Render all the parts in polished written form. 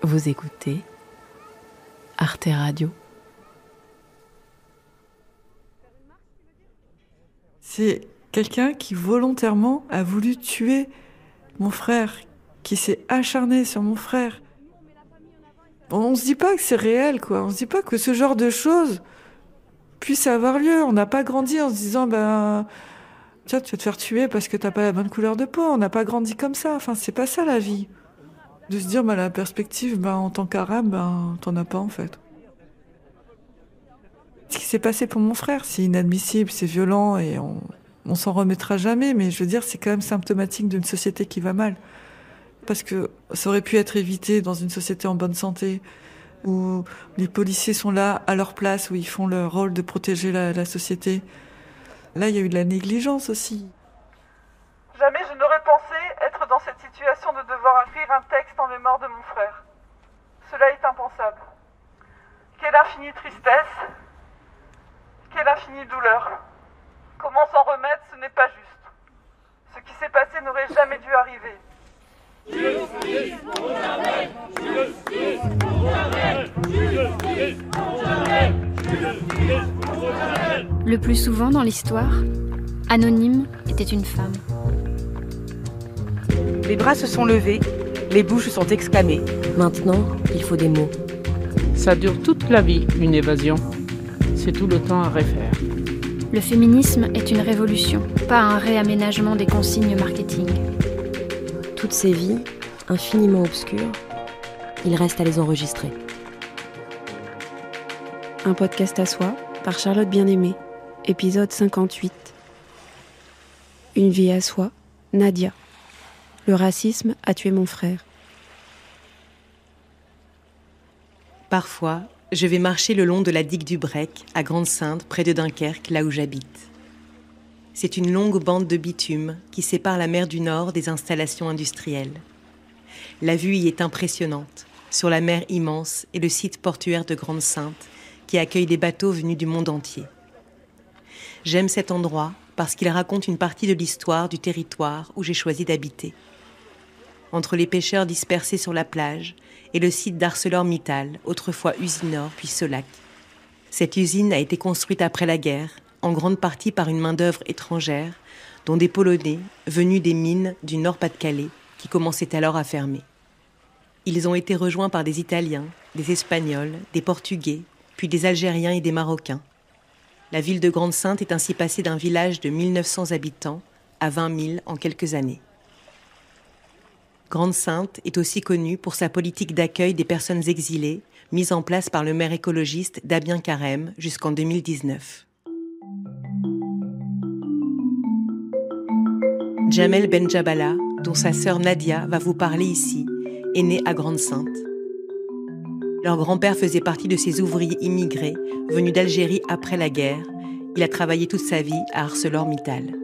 Vous écoutez Arte Radio. C'est quelqu'un qui volontairement a voulu tuer mon frère, qui s'est acharné sur mon frère. On se dit pas que c'est réel, quoi. On se dit pas que ce genre de choses puisse avoir lieu. On n'a pas grandi en se disant, tiens, tu vas te faire tuer parce que t'as pas la bonne couleur de peau. On n'a pas grandi comme ça. Enfin, c'est pas ça la vie. De se dire, la perspective, en tant qu'arabe, t'en as pas en fait. Ce qui s'est passé pour mon frère, c'est inadmissible, c'est violent et on s'en remettra jamais. Mais je veux dire, c'est quand même symptomatique d'une société qui va mal. Parce que ça aurait pu être évité dans une société en bonne santé, où les policiers sont là à leur place, où ils font leur rôle de protéger la société. Là, il y a eu de la négligence aussi. Jamais je n'aurais pensé être dans cette situation de devoir écrire un texte en mémoire de mon frère. Cela est impensable. Quelle infinie tristesse, quelle infinie douleur. Comment s'en remettre, ce n'est pas juste. Ce qui s'est passé n'aurait jamais dû arriver. Le plus souvent dans l'histoire, Anonyme était une femme. Les bras se sont levés, les bouches sont exclamées. Maintenant, il faut des mots. Ça dure toute la vie, une évasion. C'est tout le temps à refaire. Le féminisme est une révolution, pas un réaménagement des consignes marketing. Toutes ces vies, infiniment obscures, il reste à les enregistrer. Un podcast à soi, par Charlotte Bien-Aimée, épisode 58. Une vie à soi, Nadia. Le racisme a tué mon frère. Parfois, je vais marcher le long de la digue du Brec, à Grande-Synthe, près de Dunkerque, là où j'habite. C'est une longue bande de bitume qui sépare la mer du Nord des installations industrielles. La vue y est impressionnante, sur la mer immense et le site portuaire de Grande-Synthe, qui accueille des bateaux venus du monde entier. J'aime cet endroit parce qu'il raconte une partie de l'histoire du territoire où j'ai choisi d'habiter. Entre les pêcheurs dispersés sur la plage et le site d'ArcelorMittal, autrefois Usinor puis Solac. Cette usine a été construite après la guerre, en grande partie par une main-d'œuvre étrangère, dont des Polonais venus des mines du Nord-Pas-de-Calais qui commençaient alors à fermer. Ils ont été rejoints par des Italiens, des Espagnols, des Portugais, puis des Algériens et des Marocains. La ville de Grande-Synthe est ainsi passée d'un village de 1900 habitants à 20 000 en quelques années. Grande-Synthe est aussi connue pour sa politique d'accueil des personnes exilées, mise en place par le maire écologiste Damien Carême jusqu'en 2019. Jamel Benjabala, dont sa sœur Nadia va vous parler ici, est né à Grande-Synthe. Leur grand-père faisait partie de ces ouvriers immigrés venus d'Algérie après la guerre. Il a travaillé toute sa vie à ArcelorMittal.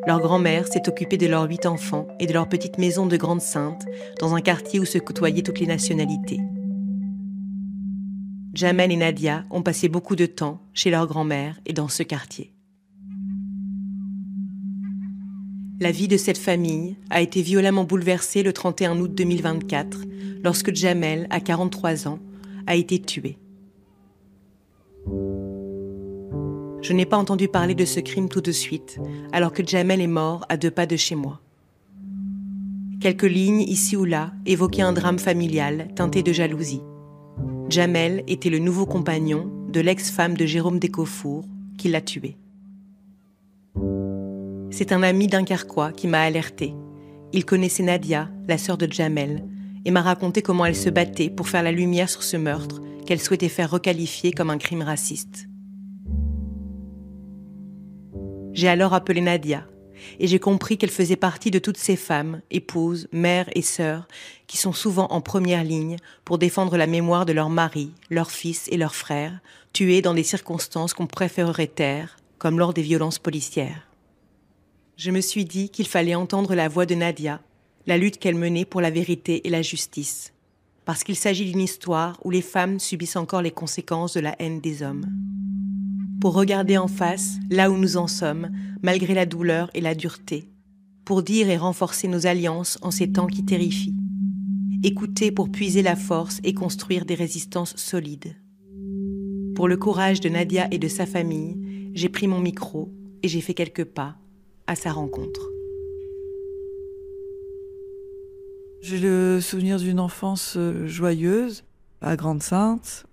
Leur grand-mère s'est occupée de leurs 8 enfants et de leur petite maison de Grande-Synthe, dans un quartier où se côtoyaient toutes les nationalités. Jamel et Nadia ont passé beaucoup de temps chez leur grand-mère et dans ce quartier. La vie de cette famille a été violemment bouleversée le 31 août 2024, lorsque Jamel, à 43 ans, a été tué. Je n'ai pas entendu parler de ce crime tout de suite, alors que Jamel est mort à 2 pas de chez moi. Quelques lignes, ici ou là, évoquaient un drame familial teinté de jalousie. Jamel était le nouveau compagnon de l'ex-femme de Jérôme Descaufours, qui l'a tué. C'est un ami dunkerquois qui m'a alertée. Il connaissait Nadia, la sœur de Jamel, et m'a raconté comment elle se battait pour faire la lumière sur ce meurtre qu'elle souhaitait faire requalifier comme un crime raciste. J'ai alors appelé Nadia, et j'ai compris qu'elle faisait partie de toutes ces femmes, épouses, mères et sœurs, qui sont souvent en première ligne pour défendre la mémoire de leurs maris, leurs fils et leurs frères, tués dans des circonstances qu'on préférerait taire, comme lors des violences policières. Je me suis dit qu'il fallait entendre la voix de Nadia, la lutte qu'elle menait pour la vérité et la justice, parce qu'il s'agit d'une histoire où les femmes subissent encore les conséquences de la haine des hommes. Pour regarder en face, là où nous en sommes, malgré la douleur et la dureté, pour dire et renforcer nos alliances en ces temps qui terrifient, écouter pour puiser la force et construire des résistances solides. Pour le courage de Nadia et de sa famille, j'ai pris mon micro et j'ai fait quelques pas à sa rencontre. J'ai le souvenir d'une enfance joyeuse, à Grande-Sainte.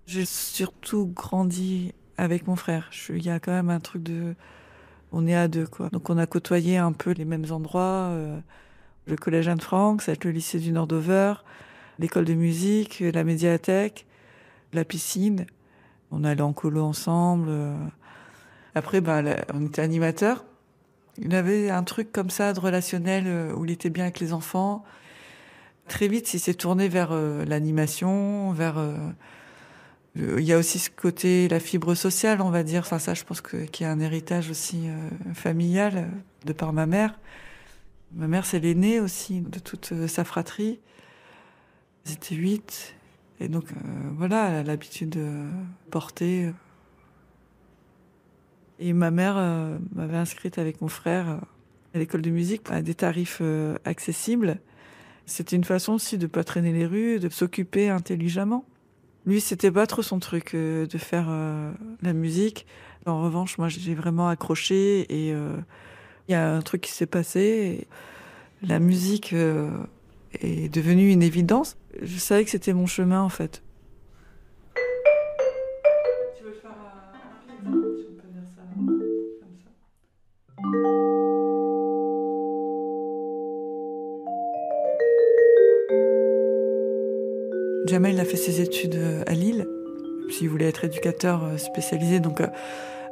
J'ai surtout grandi avec mon frère. Il y a quand même un truc de... On est à deux, quoi. Donc on a côtoyé un peu les mêmes endroits. Le collège Anne-Franck, ça va être le lycée du Nord-Dover, l'école de musique, la médiathèque, la piscine. On allait en colo ensemble. Après, on était animateurs. Il avait un truc comme ça de relationnel où il était bien avec les enfants. Très vite, il s'est tourné vers l'animation, vers... il y a aussi ce côté, la fibre sociale, on va dire. Enfin, ça, je pense qu'il y a un héritage aussi familial de par ma mère. Ma mère, c'est l'aînée aussi de toute sa fratrie. Ils étaient 8. Et donc, voilà, elle a l'habitude de porter... Et ma mère m'avait inscrite avec mon frère à l'école de musique à des tarifs accessibles. C'était une façon aussi de ne pas traîner les rues, de s'occuper intelligemment. Lui, c'était pas trop son truc de faire la musique. En revanche, moi, j'ai vraiment accroché et il y a un truc qui s'est passé. La musique est devenue une évidence. Je savais que c'était mon chemin, en fait. Tu veux faire un film ? Jamel a fait ses études à Lille, s'il voulait être éducateur spécialisé. Donc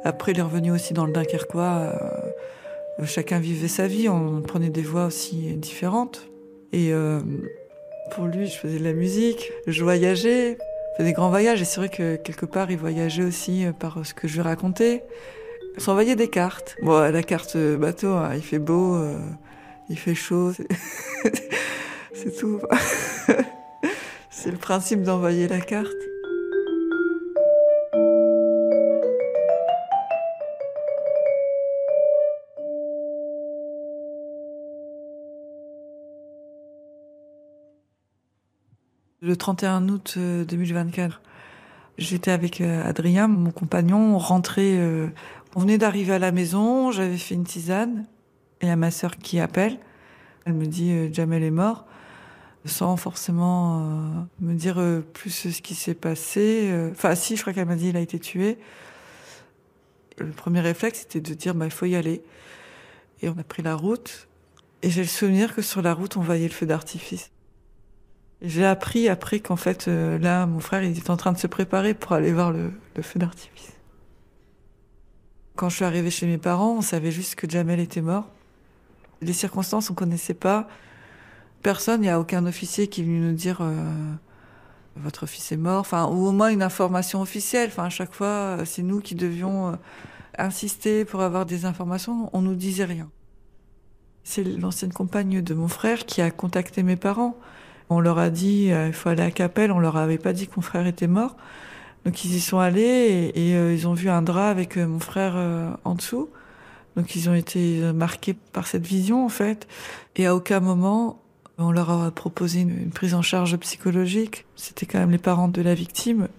après, il est revenu aussi dans le Dunkerquois. Chacun vivait sa vie, on prenait des voies aussi différentes. Et pour lui, je faisais de la musique, je voyageais, je faisais des grands voyages. Et c'est vrai que quelque part, il voyageait aussi par ce que je lui racontais. On s'envoyait des cartes. Bon, la carte bateau, hein, il fait beau, il fait chaud, c'est tout. C'est le principe d'envoyer la carte. Le 31 août 2024, j'étais avec Adrien, mon compagnon, on rentrait... On venait d'arriver à la maison, j'avais fait une tisane, et il y a ma sœur qui appelle. Elle me dit Jamel est mort, sans forcément me dire plus ce qui s'est passé. Enfin, si, je crois qu'elle m'a dit il a été tué. Le premier réflexe, c'était de dire il faut y aller. Et on a pris la route, et j'ai le souvenir que sur la route, on voyait le feu d'artifice. Et j'ai appris après qu'en fait, là, mon frère, il était en train de se préparer pour aller voir le feu d'artifice. Quand je suis arrivée chez mes parents, on savait juste que Jamel était mort. Les circonstances, on connaissait pas. Personne, il n'y a aucun officier qui est venu nous dire votre fils est mort. Enfin, ou au moins une information officielle. Enfin, à chaque fois, c'est nous qui devions insister pour avoir des informations. On nous disait rien. C'est l'ancienne compagne de mon frère qui a contacté mes parents. On leur a dit il faut aller à Capelle. On leur avait pas dit que mon frère était mort. Donc ils y sont allés et ils ont vu un drap avec mon frère en dessous. Donc ils ont été marqués par cette vision en fait. Et à aucun moment on leur a proposé une prise en charge psychologique. C'était quand même les parents de la victime.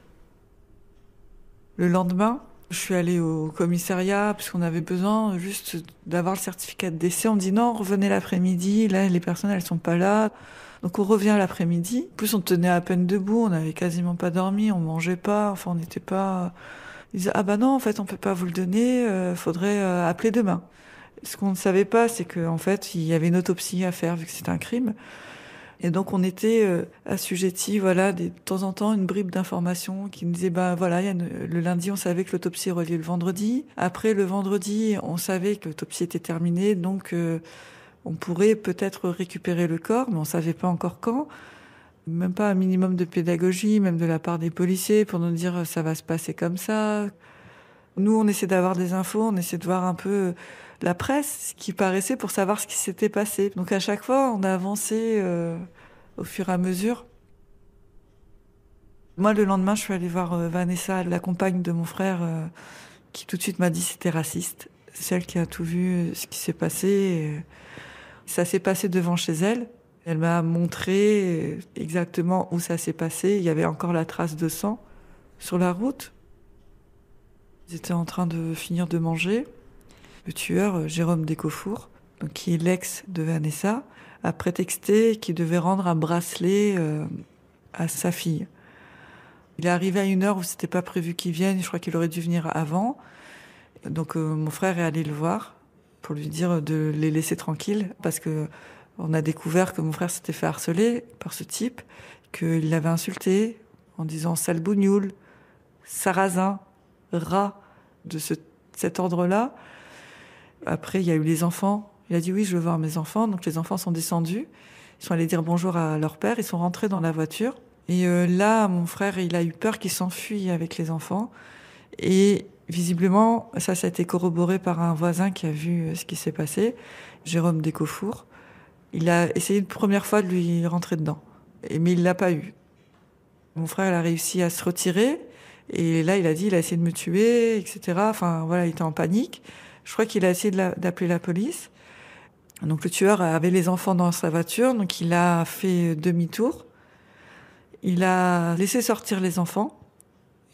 Le lendemain, je suis allée au commissariat puisqu'on avait besoin juste d'avoir le certificat de décès. On me dit non, revenez l'après-midi. Là, les personnes elles sont pas là. Donc on revient l'après-midi. En plus, on tenait à peine debout, on n'avait quasiment pas dormi, on mangeait pas, enfin on n'était pas... Ils disaient non, en fait on peut pas vous le donner, faudrait appeler demain. Ce qu'on ne savait pas, c'est qu'en fait il y avait une autopsie à faire vu que c'était un crime. Et donc on était assujettis, voilà, de temps en temps une bribe d'informations qui nous disait voilà, le lundi on savait que l'autopsie aurait lieu le vendredi. Après le vendredi on savait que l'autopsie était terminée, donc on pourrait peut-être récupérer le corps, mais on savait pas encore quand. Même pas un minimum de pédagogie, même de la part des policiers, pour nous dire ça va se passer comme ça. Nous, on essaie d'avoir des infos, on essaie de voir un peu la presse, ce qui paraissait pour savoir ce qui s'était passé. Donc à chaque fois, on a avancé au fur et à mesure. Moi, le lendemain, je suis allée voir Vanessa, la compagne de mon frère, qui tout de suite m'a dit que c'était raciste. C'est elle qui a tout vu, ce qui s'est passé. Ça s'est passé devant chez elle. Elle m'a montré exactement où ça s'est passé. Il y avait encore la trace de sang sur la route. Ils étaient en train de finir de manger. Le tueur, Jérôme Descofour, donc qui est l'ex de Vanessa, a prétexté qu'il devait rendre un bracelet à sa fille. Il est arrivé à une heure où c'était pas prévu qu'il vienne. Je crois qu'il aurait dû venir avant. Donc mon frère est allé le voir pour lui dire de les laisser tranquilles parce que on a découvert que mon frère s'était fait harceler par ce type, qu'il l'avait insulté en disant sale bougnoule, sarrasin, rat, de cet ordre-là. Après, il y a eu les enfants. Il a dit oui, je veux voir mes enfants. Donc les enfants sont descendus. Ils sont allés dire bonjour à leur père. Ils sont rentrés dans la voiture. Et là, mon frère, il a eu peur qu'il s'enfuit avec les enfants. Et visiblement, ça a été corroboré par un voisin qui a vu ce qui s'est passé, Jérôme Descofour. Il a essayé une première fois de lui rentrer dedans, mais il l'a pas eu. Mon frère, il a réussi à se retirer. Et là, il a dit, il a essayé de me tuer, etc. Enfin, voilà, il était en panique. Je crois qu'il a essayé d'appeler la police. Donc, le tueur avait les enfants dans sa voiture, donc il a fait demi-tour. Il a laissé sortir les enfants.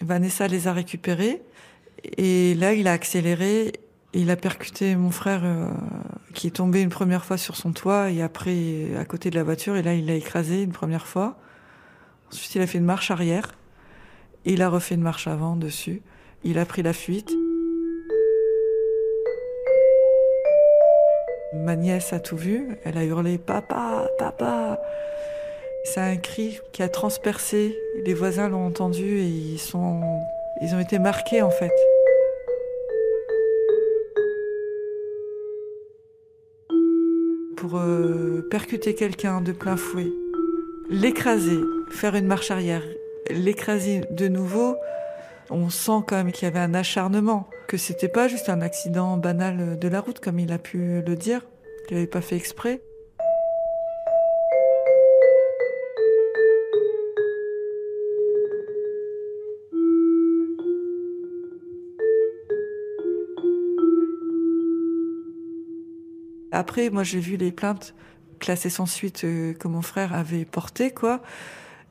Vanessa les a récupérés. Et là, il a accéléré. Et il a percuté mon frère, qui est tombé une première fois sur son toit, et après, à côté de la voiture. Et là, il l'a écrasé une première fois. Ensuite, il a fait une marche arrière. Et il a refait une marche avant dessus. Il a pris la fuite. Ma nièce a tout vu. Elle a hurlé « Papa, papa !» C'est un cri qui a transpercé. Les voisins l'ont entendu et ils ont été marqués en fait. Pour percuter quelqu'un de plein fouet, l'écraser, faire une marche arrière, l'écraser de nouveau, on sent quand même qu'il y avait un acharnement, que c'était pas juste un accident banal de la route comme il a pu le dire, qu'il n'avait pas fait exprès. Après, moi, j'ai vu les plaintes classées sans suite que mon frère avait portées, quoi.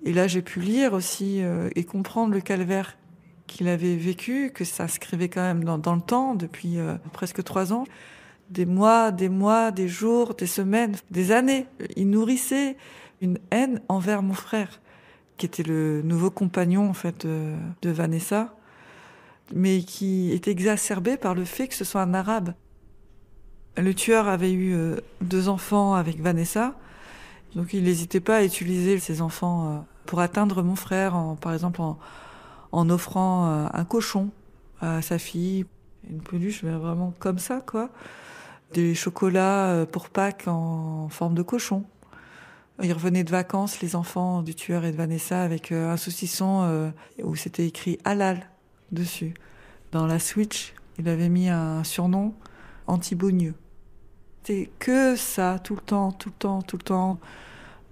Et là, j'ai pu lire aussi et comprendre le calvaire qu'il avait vécu, que ça s'inscrivait quand même dans le temps, depuis presque 3 ans. Des mois, des jours, des semaines, des années. Il nourrissait une haine envers mon frère, qui était le nouveau compagnon, en fait, de Vanessa, mais qui était exacerbé par le fait que ce soit un arabe. Le tueur avait eu 2 enfants avec Vanessa, donc il n'hésitait pas à utiliser ses enfants pour atteindre mon frère, par exemple en offrant un cochon à sa fille, une peluche, mais vraiment comme ça, quoi. Des chocolats pour Pâques en forme de cochon. Ils revenaient de vacances, les enfants du tueur et de Vanessa, avec un saucisson où c'était écrit halal dessus. Dans la Switch, il avait mis un surnom anti-bougneux. C'était que ça, tout le temps.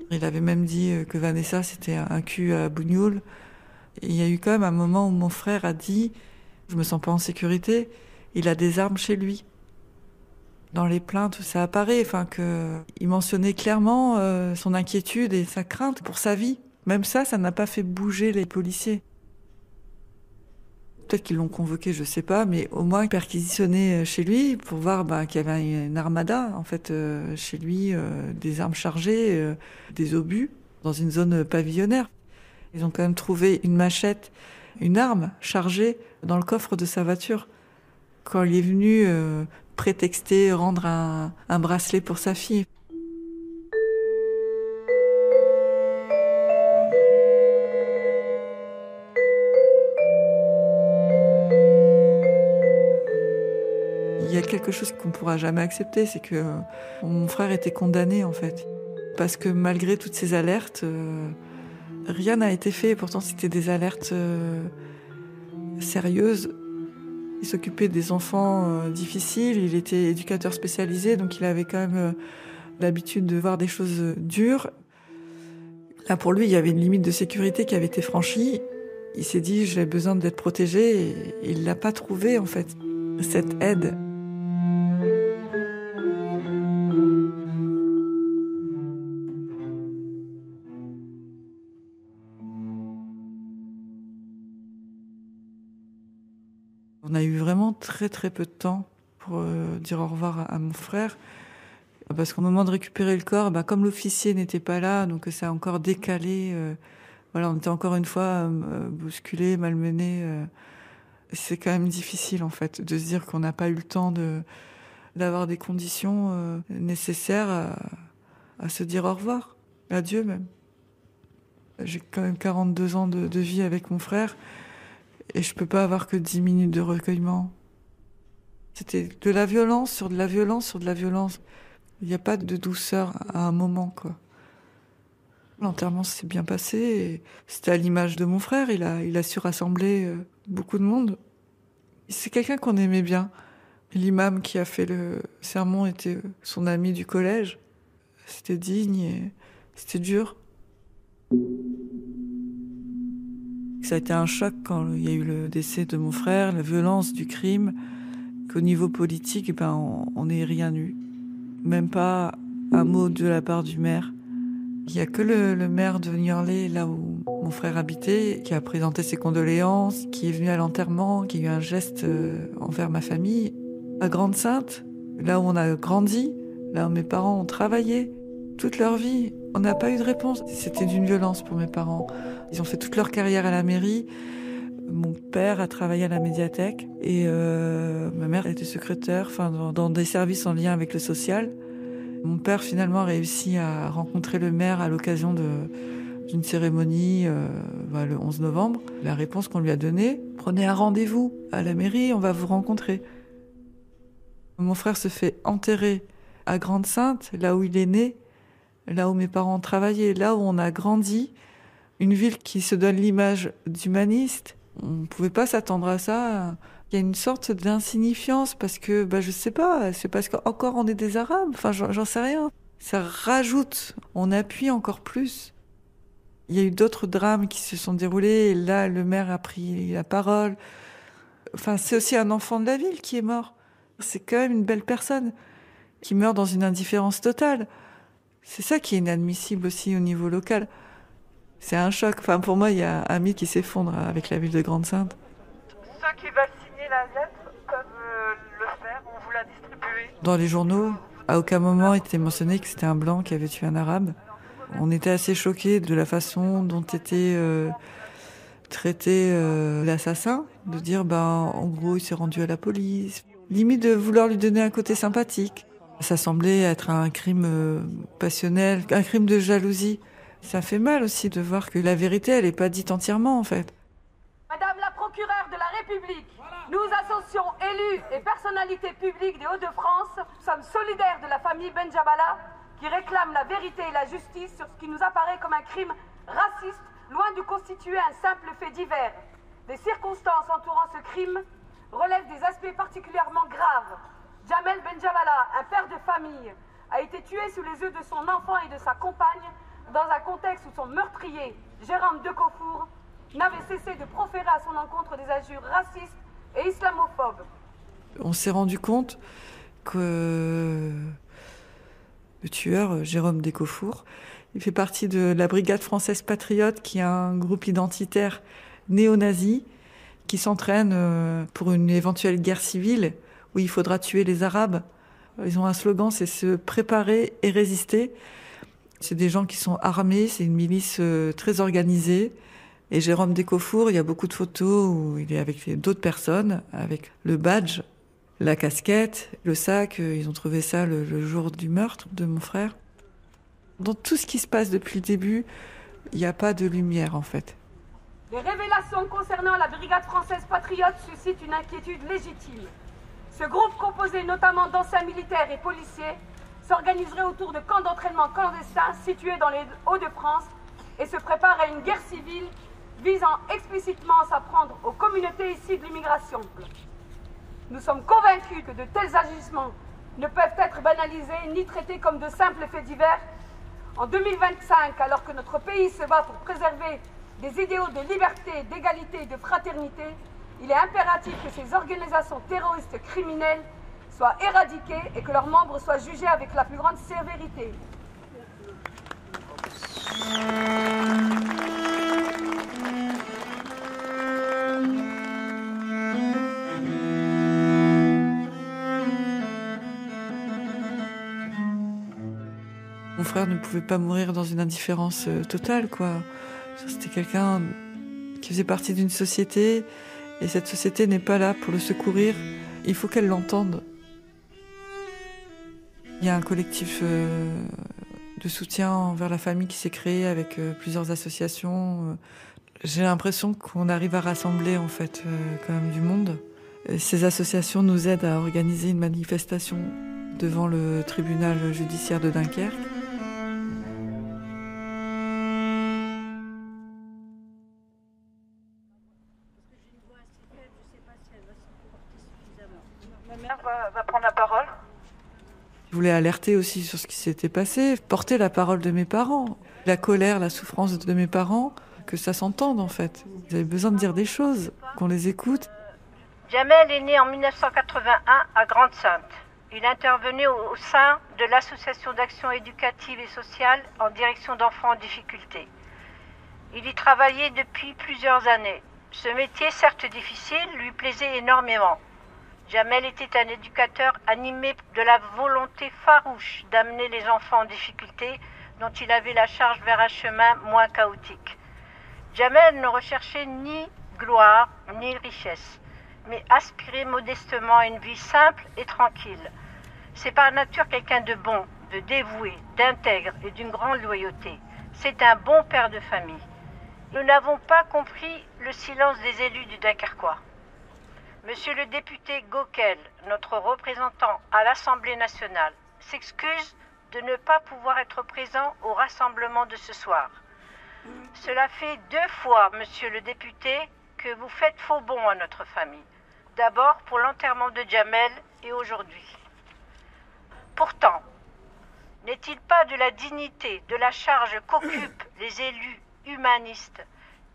Il avait même dit que Vanessa, c'était un cul à bougnoule. Et il y a eu quand même un moment où mon frère a dit « Je me sens pas en sécurité ». Il a des armes chez lui. Dans les plaintes, ça apparaît. Enfin, il mentionnait clairement son inquiétude et sa crainte pour sa vie. Même ça n'a pas fait bouger les policiers. Peut-être qu'ils l'ont convoqué, je sais pas, mais au moins perquisitionner chez lui pour voir qu'il y avait une armada en fait chez lui, des armes chargées, des obus dans une zone pavillonnaire. Ils ont quand même trouvé une machette, une arme chargée dans le coffre de sa voiture. Quand il est venu prétexter, rendre un bracelet pour sa fille. Il y a quelque chose qu'on ne pourra jamais accepter, c'est que mon frère était condamné en fait. Parce que malgré toutes ces alertes, rien n'a été fait. Pourtant c'était des alertes sérieuses. Il s'occupait des enfants difficiles, il était éducateur spécialisé, donc il avait quand même l'habitude de voir des choses dures. Là pour lui, il y avait une limite de sécurité qui avait été franchie. Il s'est dit j'ai besoin d'être protégé et il l'a pas trouvé en fait, cette aide. On a eu vraiment très très peu de temps pour dire au revoir à mon frère. Parce qu'au moment de récupérer le corps, comme l'officier n'était pas là, donc ça a encore décalé. On était encore une fois bousculés, malmenés. C'est quand même difficile en fait de se dire qu'on n'a pas eu le temps d'avoir des conditions nécessaires à se dire au revoir, adieu même. J'ai quand même 42 ans de vie avec mon frère et je peux pas avoir que 10 minutes de recueillement. C'était de la violence sur de la violence sur de la violence. Il n'y a pas de douceur à un moment, quoi. L'enterrement s'est bien passé et c'était à l'image de mon frère. Il a su rassembler beaucoup de monde. C'est quelqu'un qu'on aimait bien. L'imam qui a fait le sermon était son ami du collège. C'était digne et c'était dur. Ça a été un choc quand il y a eu le décès de mon frère, la violence du crime, qu'au niveau politique, on n'ait rien eu. Même pas un mot de la part du maire. Il n'y a que le maire de Niorlais, là où mon frère habitait, qui a présenté ses condoléances, qui est venu à l'enterrement, qui a eu un geste envers ma famille. À Grande-Synthe, là où on a grandi, là où mes parents ont travaillé, toute leur vie, on n'a pas eu de réponse. C'était d'une violence pour mes parents. Ils ont fait toute leur carrière à la mairie. Mon père a travaillé à la médiathèque et ma mère était secrétaire, dans des services en lien avec le social. Mon père finalement a réussi à rencontrer le maire à l'occasion d'une cérémonie le 11 novembre. La réponse qu'on lui a donnée, prenez un rendez-vous à la mairie, on va vous rencontrer. Mon frère se fait enterrer à Grande-Synthe, là où il est né, là où mes parents ont travaillé, là où on a grandi. Une ville qui se donne l'image d'humaniste. On ne pouvait pas s'attendre à ça. Il y a une sorte d'insignifiance parce que, je sais pas, c'est parce qu'encore on est des Arabes. J'en sais rien. Ça rajoute, on appuie encore plus. Il y a eu d'autres drames qui se sont déroulés et là, le maire a pris la parole. C'est aussi un enfant de la ville qui est mort. C'est quand même une belle personne qui meurt dans une indifférence totale. C'est ça qui est inadmissible aussi au niveau local. C'est un choc. Pour moi, il y a un mythe qui s'effondre avec la ville de Grande-Synthe. Ceux qui veulent signer la lettre peuvent le faire, on vous l'a distribuée. Dans les journaux, à aucun moment il était mentionné que c'était un blanc qui avait tué un arabe. On était assez choqués de la façon dont était traité l'assassin, de dire en gros il s'est rendu à la police. Limite de vouloir lui donner un côté sympathique. Ça semblait être un crime passionnel, un crime de jalousie. Ça fait mal aussi de voir que la vérité, elle n'est pas dite entièrement, en fait. Madame la procureure de la République, nous, associations élus et personnalités publiques des Hauts-de-France, sommes solidaires de la famille Benjabala qui réclame la vérité et la justice sur ce qui nous apparaît comme un crime raciste, loin de constituer un simple fait divers. Les circonstances entourant ce crime relèvent des aspects particulièrement graves. Jamel Benjabala, un père de famille, a été tué sous les yeux de son enfant et de sa compagne dans un contexte où son meurtrier, Jérôme Decofour, n'avait cessé de proférer à son encontre des injures racistes et islamophobes. On s'est rendu compte que le tueur, Jérôme Decofour, il fait partie de la Brigade française patriote, qui est un groupe identitaire néo-nazi qui s'entraîne pour une éventuelle guerre civile où il faudra tuer les Arabes. Ils ont un slogan, c'est se préparer et résister. C'est des gens qui sont armés, c'est une milice très organisée. Et Jérôme Decofour, il y a beaucoup de photos où il est avec d'autres personnes, avec le badge, la casquette, le sac. Ils ont trouvé ça le jour du meurtre de mon frère. Dans tout ce qui se passe depuis le début, il n'y a pas de lumière en fait. Les révélations concernant la Brigade française patriote suscitent une inquiétude légitime. Ce groupe, composé notamment d'anciens militaires et policiers, s'organiserait autour de camps d'entraînement clandestins situés dans les Hauts-de-France et se prépare à une guerre civile visant explicitement à s'en prendre aux communautés issues de l'immigration. Nous sommes convaincus que de tels agissements ne peuvent être banalisés ni traités comme de simples faits divers. En 2025, alors que notre pays se bat pour préserver des idéaux de liberté, d'égalité et de fraternité, il est impératif que ces organisations terroristes criminelles soient éradiquées et que leurs membres soient jugés avec la plus grande sévérité. frère ne pouvait pas mourir dans une indifférence totale, quoi. C'était quelqu'un qui faisait partie d'une société, et cette société n'est pas là pour le secourir. Il faut qu'elle l'entende. Il y a un collectif de soutien envers la famille qui s'est créé avec plusieurs associations. J'ai l'impression qu'on arrive à rassembler en fait quand même du monde. Et ces associations nous aident à organiser une manifestation devant le tribunal judiciaire de Dunkerque. Ma mère va prendre la parole. Je voulais alerter aussi sur ce qui s'était passé, porter la parole de mes parents, la colère, la souffrance de mes parents, que ça s'entende en fait. Ils avaient besoin de dire des choses, qu'on les écoute. Jamel est né en 1981 à Grande-Sainte. Il intervenait au sein de l'association d'action éducative et sociale en direction d'enfants en difficulté. Il y travaillait depuis plusieurs années. Ce métier, certes difficile, lui plaisait énormément. Jamel était un éducateur animé de la volonté farouche d'amener les enfants en difficulté dont il avait la charge vers un chemin moins chaotique. Jamel ne recherchait ni gloire ni richesse, mais aspirait modestement à une vie simple et tranquille. C'est par nature quelqu'un de bon, de dévoué, d'intègre et d'une grande loyauté. C'est un bon père de famille. Nous n'avons pas compris le silence des élus du Dunkerquois. Monsieur le député Gauquel, notre représentant à l'Assemblée nationale, s'excuse de ne pas pouvoir être présent au rassemblement de ce soir. Cela fait 2 fois, monsieur le député, que vous faites faux bond à notre famille. D'abord pour l'enterrement de Jamel et aujourd'hui. Pourtant, n'est-il pas de la dignité, de la charge qu'occupent les élus humanistes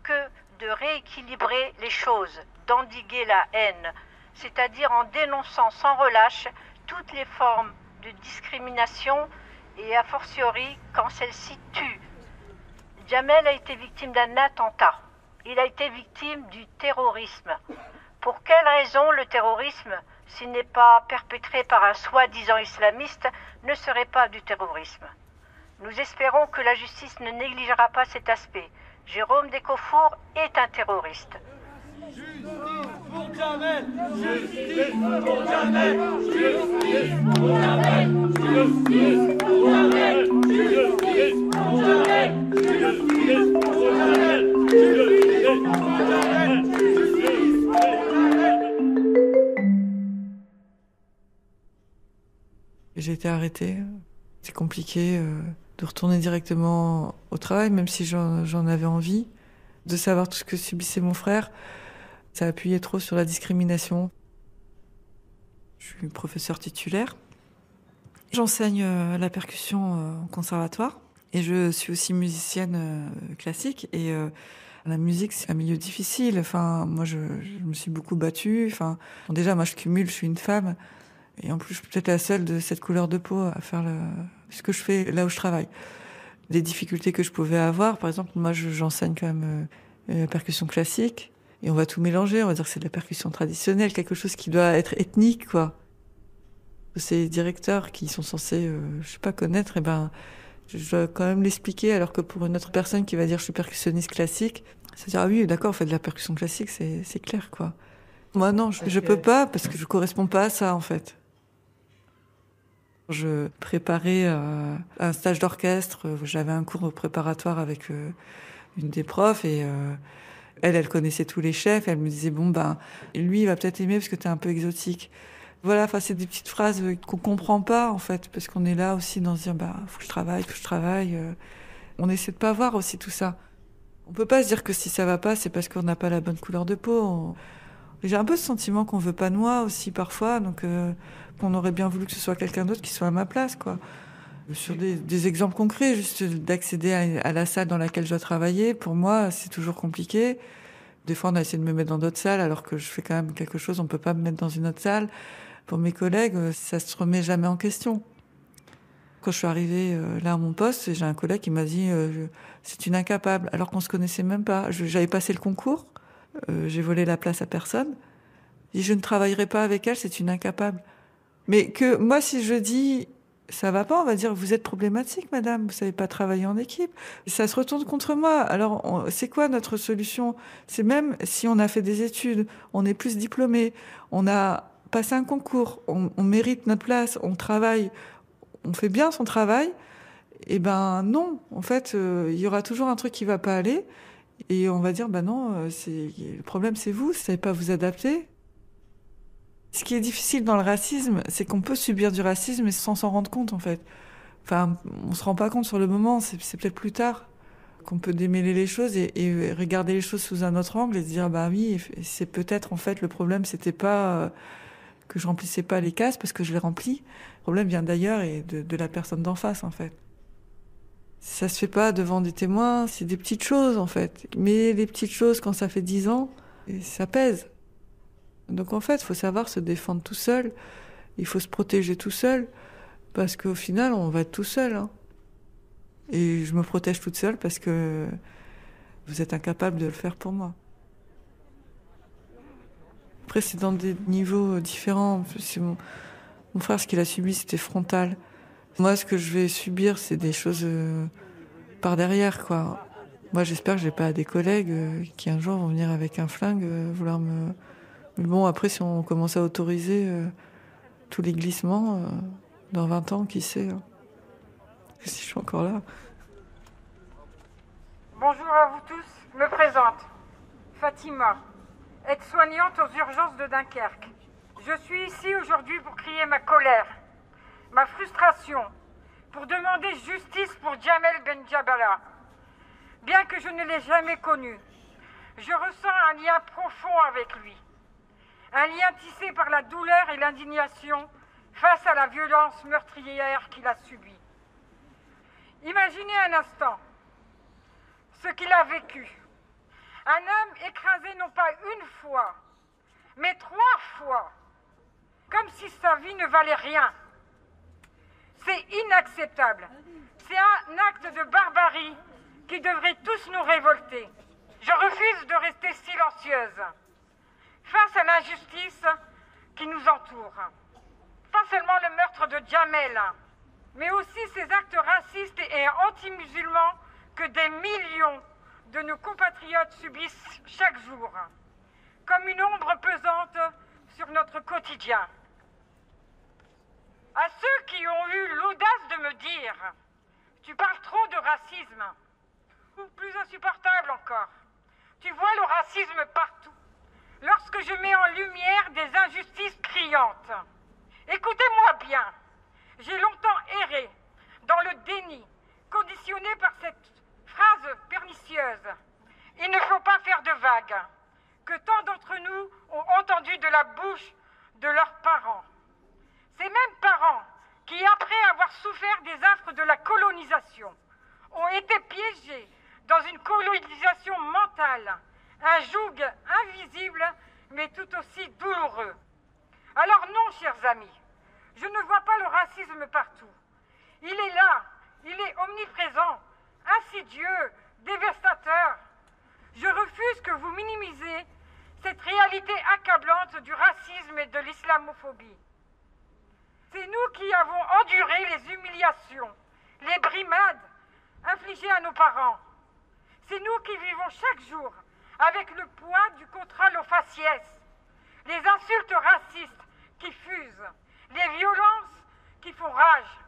que de rééquilibrer les choses, d'endiguer la haine, c'est-à-dire en dénonçant sans relâche toutes les formes de discrimination et a fortiori quand celle-ci tue. Jamel a été victime d'un attentat. Il a été victime du terrorisme. Pour quelle raison le terrorisme, s'il n'est pas perpétré par un soi-disant islamiste, ne serait pas du terrorisme? Nous espérons que la justice ne négligera pas cet aspect. Jérôme Descofour est un terroriste. Justice pour Jamel! Justice pour Jamel! Justice pour Jamel! Justice pour Jamel! Justice pour Jamel! Justice pour Jamel! Justice pour Jamel! Justice pour Jamel! J'ai été arrêtée. C'est compliqué de retourner directement au travail, même si j'en avais envie. De savoir tout ce que subissait mon frère, ça appuyait trop sur la discrimination. Je suis professeure titulaire. J'enseigne la percussion en conservatoire et je suis aussi musicienne classique. Et la musique, c'est un milieu difficile. Enfin, moi, je me suis beaucoup battue. Enfin, bon, déjà, moi, je cumule, je suis une femme. Et en plus, je suis peut-être la seule de cette couleur de peau à faire ce que je fais là où je travaille. Des difficultés que je pouvais avoir, par exemple, moi, j'enseigne quand même la percussion classique. Et on va tout mélanger, on va dire que c'est de la percussion traditionnelle, quelque chose qui doit être ethnique, quoi. Ces directeurs qui sont censés, je sais pas, connaître, je dois quand même l'expliquer, alors que pour une autre personne qui va dire je suis percussionniste classique, c'est-à-dire, ah oui, d'accord, on fait de la percussion classique, c'est clair, quoi. Moi, non, je peux pas, parce que je corresponds pas à ça, en fait. Je préparais un stage d'orchestre, j'avais un cours préparatoire avec une des profs, et elle connaissait tous les chefs, elle me disait, bon, lui, il va peut-être aimer parce que t'es un peu exotique. Voilà, enfin, c'est des petites phrases qu'on comprend pas, en fait, parce qu'on est là aussi dans se dire, faut que je travaille. On essaie de pas voir aussi tout ça. On peut pas se dire que si ça va pas, c'est parce qu'on n'a pas la bonne couleur de peau. J'ai un peu ce sentiment qu'on veut pas de moi aussi, parfois, donc qu'on aurait bien voulu que ce soit quelqu'un d'autre qui soit à ma place, quoi. Sur des exemples concrets, juste d'accéder à la salle dans laquelle je dois travailler, pour moi, c'est toujours compliqué. Des fois, on a essayé de me mettre dans d'autres salles, alors que je fais quand même quelque chose, on peut pas me mettre dans une autre salle. Pour mes collègues, ça se remet jamais en question. Quand je suis arrivée là à mon poste, j'ai un collègue qui m'a dit c'est une incapable, alors qu'on se connaissait même pas. J'avais passé le concours, j'ai volé la place à personne. Je ne travaillerai pas avec elle, c'est une incapable. Mais que moi, si je dis Ça va pas, on va dire, vous êtes problématique, madame, vous savez pas travailler en équipe. Ça se retourne contre moi. Alors, c'est quoi notre solution? C'est même si on a fait des études, on est plus diplômé, on a passé un concours, on mérite notre place, on travaille, on fait bien son travail, eh ben non, en fait, il y aura toujours un truc qui va pas aller, et on va dire, ben non, le problème c'est vous savez pas vous adapter. Ce qui est difficile dans le racisme, c'est qu'on peut subir du racisme sans s'en rendre compte, en fait. Enfin, on se rend pas compte sur le moment, c'est peut-être plus tard qu'on peut démêler les choses et regarder les choses sous un autre angle et se dire, bah oui, c'est peut-être, en fait, le problème, c'était pas que je remplissais pas les cases parce que je les remplis. Le problème vient d'ailleurs et de la personne d'en face, en fait. Ça se fait pas devant des témoins, c'est des petites choses, en fait. Mais les petites choses, quand ça fait 10 ans, ça pèse. Donc en fait, il faut savoir se défendre tout seul, il faut se protéger tout seul, parce qu'au final, on va être tout seul. Hein. Et je me protège toute seule parce que vous êtes incapable de le faire pour moi. Après, c'est dans des niveaux différents. C'est mon frère, ce qu'il a subi, c'était frontal. Moi, ce que je vais subir, c'est des choses par derrière, quoi. Moi, j'espère que j'ai pas des collègues qui un jour vont venir avec un flingue vouloir me... Mais bon, après, si on commence à autoriser tous les glissements, dans 20 ans, qui sait hein. Si je suis encore là. Bonjour à vous tous, je me présente. Fatima, aide-soignante aux urgences de Dunkerque. Je suis ici aujourd'hui pour crier ma colère, ma frustration, pour demander justice pour Djamel Benjabala. Bien que je ne l'ai jamais connu, je ressens un lien profond avec lui. Un lien tissé par la douleur et l'indignation face à la violence meurtrière qu'il a subie. Imaginez un instant ce qu'il a vécu. Un homme écrasé non pas une fois, mais 3 fois, comme si sa vie ne valait rien. C'est inacceptable. C'est un acte de barbarie qui devrait tous nous révolter. Je refuse de rester silencieuse face à l'injustice qui nous entoure. Pas seulement le meurtre de Djamel, mais aussi ces actes racistes et anti-musulmans que des millions de nos compatriotes subissent chaque jour, comme une ombre pesante sur notre quotidien. À ceux qui ont eu l'audace de me dire « Tu parles trop de racisme », ou plus insupportable encore, « Tu vois le racisme partout », lorsque je mets en lumière des injustices criantes. Écoutez-moi bien, j'ai longtemps erré dans le déni, conditionné par cette phrase pernicieuse. Il ne faut pas faire de vagues, que tant d'entre nous ont entendu de la bouche de leurs parents. Ces mêmes parents qui, après avoir souffert des affres de la colonisation, ont été piégés dans une colonisation mentale, un joug invisible, mais tout aussi douloureux. Alors non, chers amis, je ne vois pas le racisme partout. Il est là, il est omniprésent, insidieux, dévastateur. Je refuse que vous minimisez cette réalité accablante du racisme et de l'islamophobie. C'est nous qui avons enduré les humiliations, les brimades infligées à nos parents. C'est nous qui vivons chaque jour avec le poids du contrôle au faciès, les insultes racistes qui fusent, les violences qui font rage.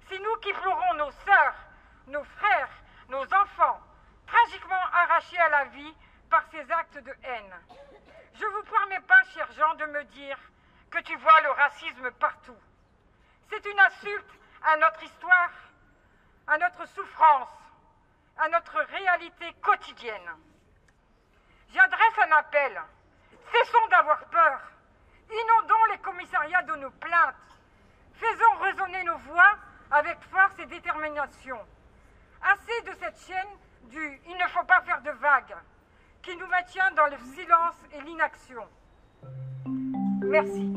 C'est nous qui pleurons nos sœurs, nos frères, nos enfants, tragiquement arrachés à la vie par ces actes de haine. Je ne vous permets pas, chers gens, de me dire que tu vois le racisme partout. C'est une insulte à notre histoire, à notre souffrance, à notre réalité quotidienne. J'adresse un appel. Cessons d'avoir peur. Inondons les commissariats de nos plaintes. Faisons résonner nos voix avec force et détermination. Assez de cette chaîne du « il ne faut pas faire de vagues » qui nous maintient dans le silence et l'inaction. Merci.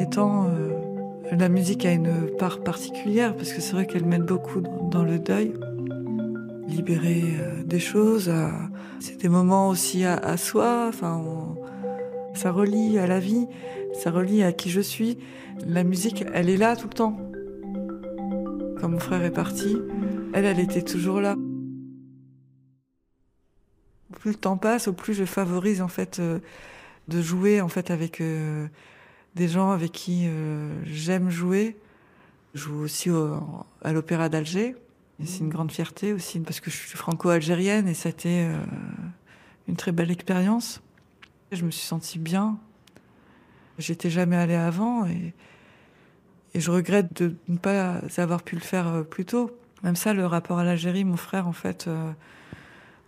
derniers temps, la musique a une part particulière parce que c'est vrai qu'elle m'aide beaucoup dans le deuil. Libérer des choses, c'est des moments aussi à soi, ça relie à la vie, ça relie à qui je suis. La musique, elle est là tout le temps. Quand mon frère est parti, elle était toujours là. Plus le temps passe, au plus je favorise en fait de jouer en fait avec des gens avec qui j'aime jouer. Je joue aussi à l'Opéra d'Alger. Et c'est une grande fierté aussi parce que je suis franco-algérienne et ça a été une très belle expérience. Je me suis sentie bien. J'étais jamais allée avant et je regrette de ne pas avoir pu le faire plus tôt. Même ça, le rapport à l'Algérie, mon frère en fait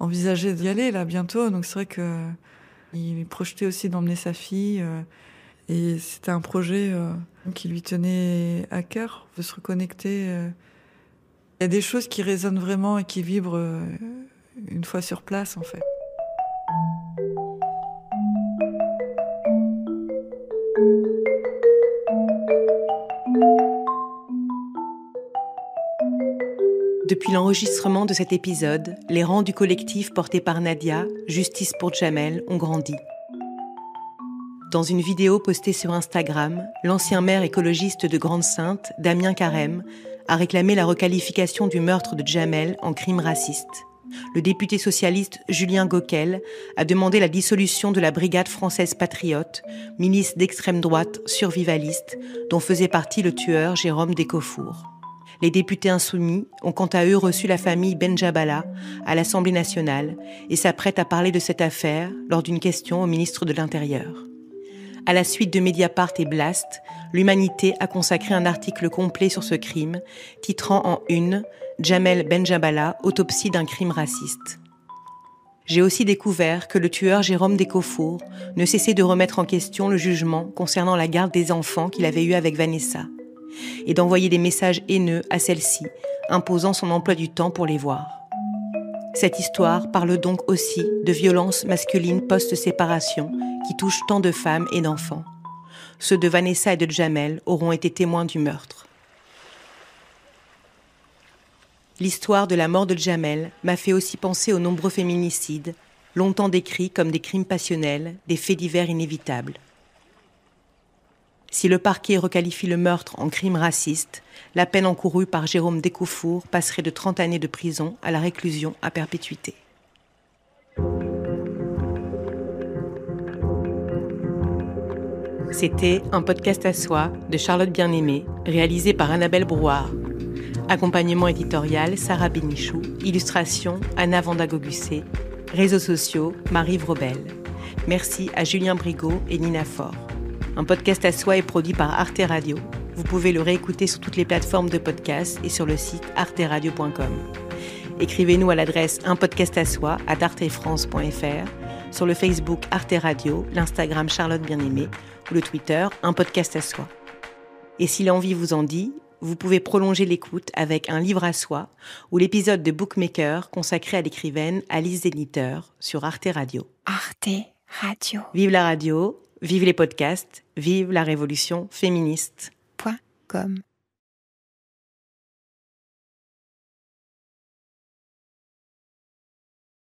envisageait d'y aller là bientôt. Donc c'est vrai que il projetait aussi d'emmener sa fille et c'était un projet qui lui tenait à cœur de se reconnecter. Il y a des choses qui résonnent vraiment et qui vibrent une fois sur place, en fait. Depuis l'enregistrement de cet épisode, les rangs du collectif porté par Nadia, Justice pour Djamel, ont grandi. Dans une vidéo postée sur Instagram, l'ancien maire écologiste de Grande-Synthe, Damien Carême, a réclamé la requalification du meurtre de Djamel en crime raciste. Le député socialiste Julien Gauquel a demandé la dissolution de la Brigade française patriote, milice d'extrême droite survivaliste, dont faisait partie le tueur Jérôme Descofour. Les députés insoumis ont quant à eux reçu la famille Benjabala à l'Assemblée nationale et s'apprêtent à parler de cette affaire lors d'une question au ministre de l'Intérieur. À la suite de Mediapart et Blast, l'Humanité a consacré un article complet sur ce crime, titrant en une « Djamel Benjabala, autopsie d'un crime raciste ». J'ai aussi découvert que le tueur Jérôme Descofour ne cessait de remettre en question le jugement concernant la garde des enfants qu'il avait eu avec Vanessa, et d'envoyer des messages haineux à celle-ci, imposant son emploi du temps pour les voir. Cette histoire parle donc aussi de violences masculines post-séparation qui touchent tant de femmes et d'enfants. Ceux de Vanessa et de Djamel auront été témoins du meurtre. L'histoire de la mort de Djamel m'a fait aussi penser aux nombreux féminicides, longtemps décrits comme des crimes passionnels, des faits divers inévitables. Si le parquet requalifie le meurtre en crime raciste, la peine encourue par Jérôme Descofour passerait de 30 années de prison à la réclusion à perpétuité. C'était un podcast à soi de Charlotte Bien-Aimée, réalisé par Annabelle Brouard. Accompagnement éditorial, Sarah Bénichou. Illustration, Anna Vandagogussé. Réseaux sociaux, Marie Vrobel. Merci à Julien Brigaud et Nina Faure. Un podcast à soi est produit par Arte Radio. Vous pouvez le réécouter sur toutes les plateformes de podcast et sur le site arteradio.com. Écrivez-nous à l'adresse unpodcastasoi@artefrance.fr, sur le Facebook Arte Radio, l'Instagram Charlotte Bien-Aimée ou le Twitter Un Podcast à Soi. Et si l'envie vous en dit, vous pouvez prolonger l'écoute avec un livre à soi ou l'épisode de Bookmaker consacré à l'écrivaine Alice Zeniter sur Arte Radio. Arte Radio. Vive la radio, vive les podcasts, vive la révolution féministe. .com